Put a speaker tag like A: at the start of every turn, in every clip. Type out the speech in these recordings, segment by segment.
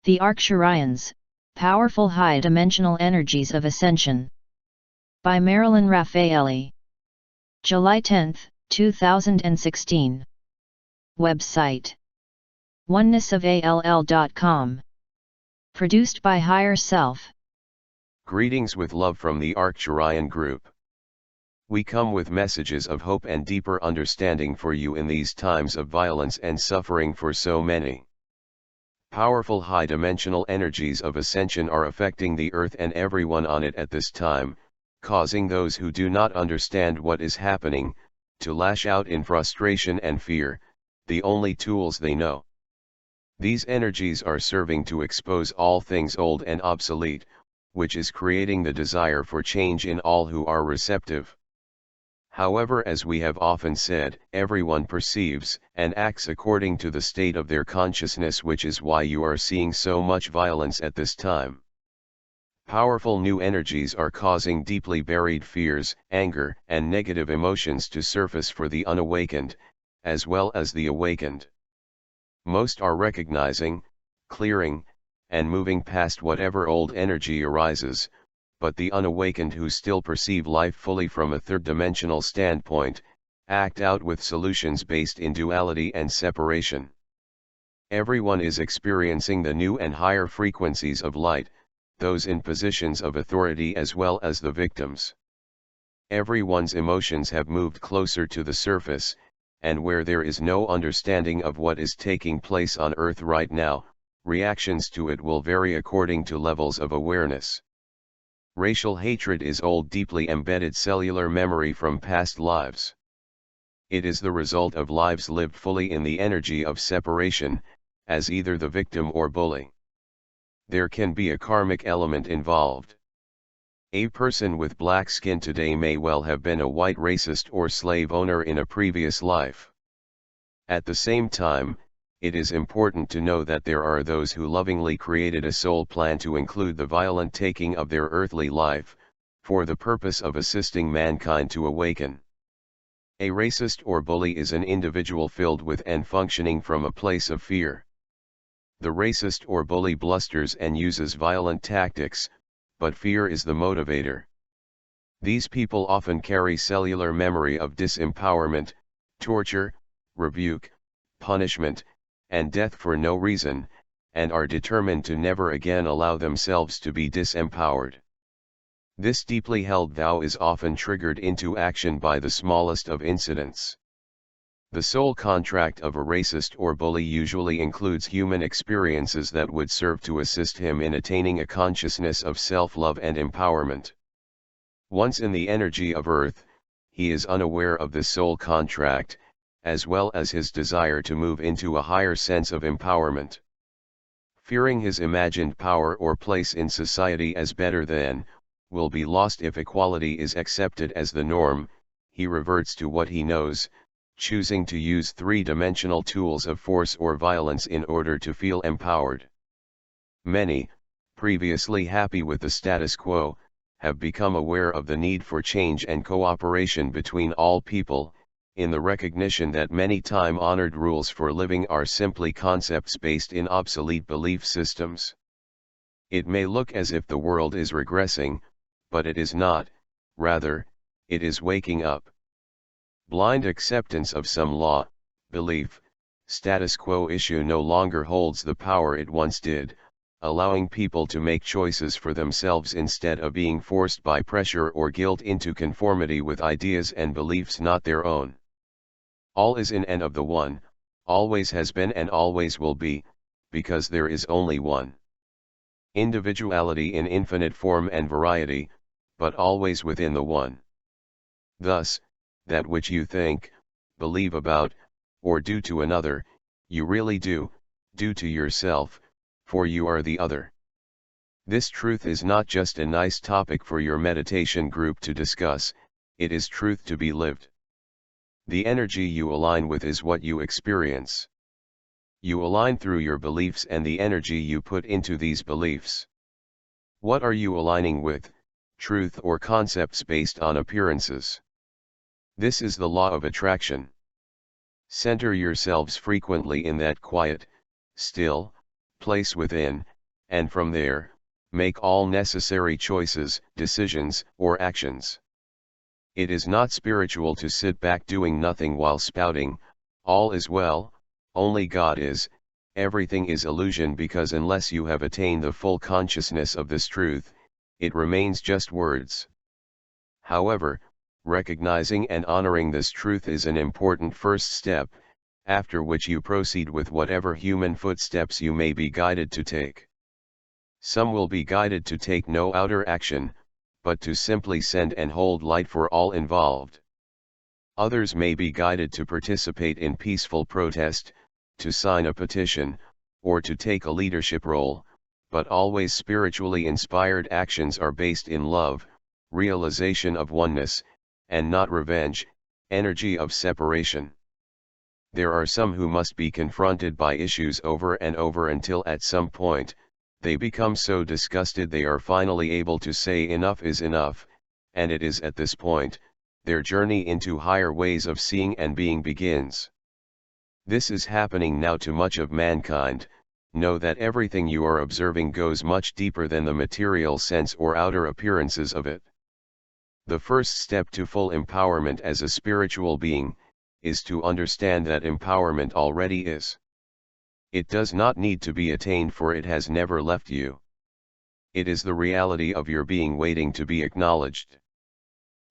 A: The Arcturians, Powerful High-Dimensional Energies of Ascension. By Marilyn Raffaele. July 10, 2016. Website: onenessofall.com. Produced by Higher Self.
B: Greetings with love from the Arcturian group. We come with messages of hope and deeper understanding for you in these times of violence and suffering for so many. Powerful high-dimensional energies of ascension are affecting the earth and everyone on it at this time, causing those who do not understand what is happening, to lash out in frustration and fear, the only tools they know. These energies are serving to expose all things old and obsolete, which is creating the desire for change in all who are receptive. However, as we have often said, everyone perceives and acts according to the state of their consciousness, which is why you are seeing so much violence at this time. Powerful new energies are causing deeply buried fears, anger, and negative emotions to surface for the unawakened, as well as the awakened. Most are recognizing, clearing, and moving past whatever old energy arises, but the unawakened who still perceive life fully from a third-dimensional standpoint, act out with solutions based in duality and separation. Everyone is experiencing the new and higher frequencies of light, those in positions of authority as well as the victims. Everyone's emotions have moved closer to the surface, and where there is no understanding of what is taking place on Earth right now, reactions to it will vary according to levels of awareness. Racial hatred is old, deeply embedded cellular memory from past lives. It is the result of lives lived fully in the energy of separation, as either the victim or bully. There can be a karmic element involved. A person with black skin today may well have been a white racist or slave owner in a previous life. At the same time, it is important to know that there are those who lovingly created a soul plan to include the violent taking of their earthly life, for the purpose of assisting mankind to awaken. A racist or bully is an individual filled with and functioning from a place of fear. The racist or bully blusters and uses violent tactics, but fear is the motivator. These people often carry cellular memory of disempowerment, torture, rebuke, punishment, and death for no reason, and are determined to never again allow themselves to be disempowered. This deeply held vow is often triggered into action by the smallest of incidents. The soul contract of a racist or bully usually includes human experiences that would serve to assist him in attaining a consciousness of self-love and empowerment. Once in the energy of Earth, he is unaware of this soul contract, as well as his desire to move into a higher sense of empowerment. Fearing his imagined power or place in society as better than, will be lost if equality is accepted as the norm, he reverts to what he knows, choosing to use three-dimensional tools of force or violence in order to feel empowered. Many, previously happy with the status quo, have become aware of the need for change and cooperation between all people, in the recognition that many time-honored rules for living are simply concepts based in obsolete belief systems. It may look as if the world is regressing, but it is not, rather, it is waking up. Blind acceptance of some law, belief, status quo issue no longer holds the power it once did, allowing people to make choices for themselves instead of being forced by pressure or guilt into conformity with ideas and beliefs not their own. All is in and of the one, always has been and always will be, because there is only one. Individuality in infinite form and variety, but always within the one. Thus, that which you think, believe about, or do to another, you really do to yourself, for you are the other. This truth is not just a nice topic for your meditation group to discuss, it is truth to be lived. The energy you align with is what you experience. You align through your beliefs and the energy you put into these beliefs. What are you aligning with, truth or concepts based on appearances? This is the law of attraction. Center yourselves frequently in that quiet, still, place within, and from there, make all necessary choices, decisions, or actions. It is not spiritual to sit back doing nothing while spouting, "All is well, only God is," everything is illusion, because unless you have attained the full consciousness of this truth, it remains just words. However, recognizing and honoring this truth is an important first step, after which you proceed with whatever human footsteps you may be guided to take. Some will be guided to take no outer action, but to simply send and hold light for all involved. Others may be guided to participate in peaceful protest, to sign a petition, or to take a leadership role, but always spiritually inspired actions are based in love, realization of oneness, and not revenge, energy of separation. There are some who must be confronted by issues over and over until at some point, they become so disgusted they are finally able to say enough is enough, and it is at this point, their journey into higher ways of seeing and being begins. This is happening now to much of mankind. Know that everything you are observing goes much deeper than the material sense or outer appearances of it. The first step to full empowerment as a spiritual being, is to understand that empowerment already is. It does not need to be attained, for it has never left you. It is the reality of your being waiting to be acknowledged.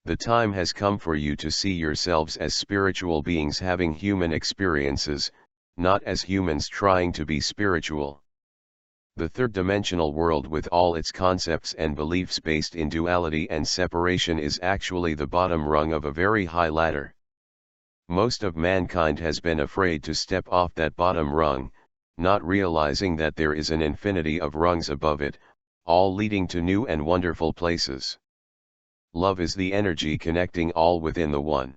B: The time has come for you to see yourselves as spiritual beings having human experiences, not as humans trying to be spiritual. The third-dimensional world with all its concepts and beliefs based in duality and separation is actually the bottom rung of a very high ladder. Most of mankind has been afraid to step off that bottom rung, not realizing that there is an infinity of rungs above it, all leading to new and wonderful places. Love is the energy connecting all within the one.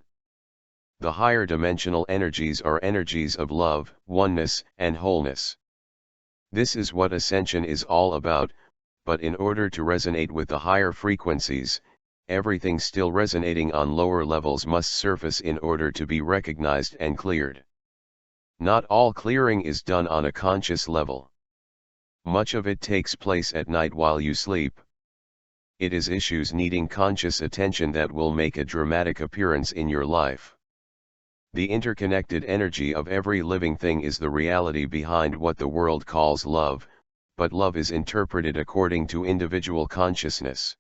B: The higher dimensional energies are energies of love, oneness, and wholeness. This is what Ascension is all about, but in order to resonate with the higher frequencies, everything still resonating on lower levels must surface in order to be recognized and cleared. Not all clearing is done on a conscious level. Much of it takes place at night while you sleep. It is issues needing conscious attention that will make a dramatic appearance in your life. The interconnected energy of every living thing is the reality behind what the world calls love, but love is interpreted according to individual consciousness.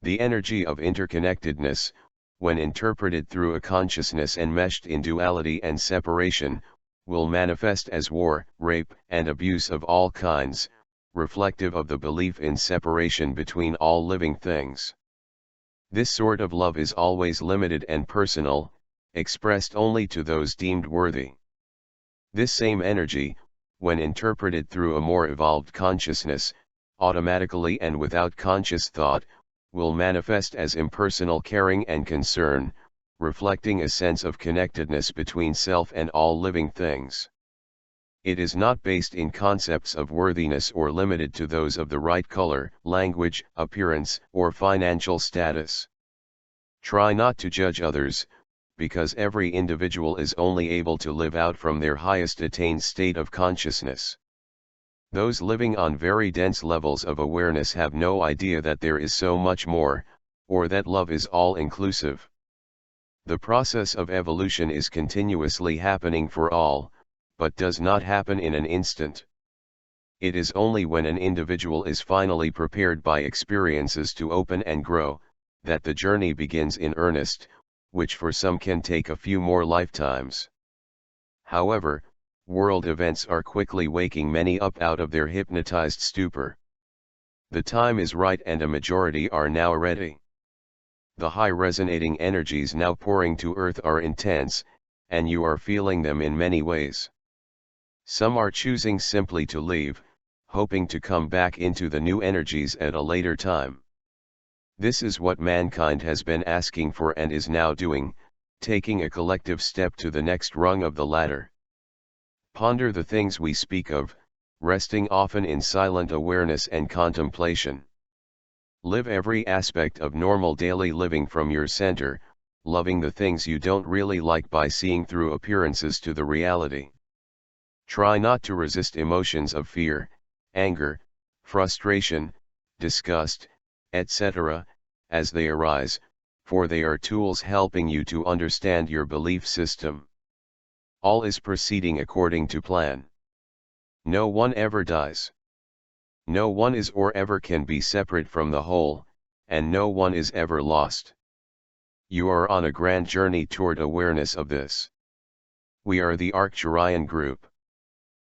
B: The energy of interconnectedness, when interpreted through a consciousness enmeshed in duality and separation, will manifest as war, rape, and abuse of all kinds, reflective of the belief in separation between all living things. This sort of love is always limited and personal, expressed only to those deemed worthy. This same energy, when interpreted through a more evolved consciousness, automatically and without conscious thought, will manifest as impersonal caring and concern, reflecting a sense of connectedness between self and all living things. It is not based in concepts of worthiness or limited to those of the right color, language, appearance, or financial status. Try not to judge others, because every individual is only able to live out from their highest attained state of consciousness. Those living on very dense levels of awareness have no idea that there is so much more, or that love is all-inclusive. The process of evolution is continuously happening for all, but does not happen in an instant. It is only when an individual is finally prepared by experiences to open and grow, that the journey begins in earnest, which for some can take a few more lifetimes. However, world events are quickly waking many up out of their hypnotized stupor. The time is right and a majority are now ready. The high resonating energies now pouring to earth are intense, and you are feeling them in many ways. Some are choosing simply to leave, hoping to come back into the new energies at a later time. This is what mankind has been asking for and is now doing, taking a collective step to the next rung of the ladder. Ponder the things we speak of, resting often in silent awareness and contemplation. Live every aspect of normal daily living from your center, loving the things you don't really like by seeing through appearances to the reality. Try not to resist emotions of fear, anger, frustration, disgust, etc., as they arise, for they are tools helping you to understand your belief system. All is proceeding according to plan. No one ever dies. No one is or ever can be separate from the whole, and no one is ever lost. You are on a grand journey toward awareness of this. We are the Arcturian group.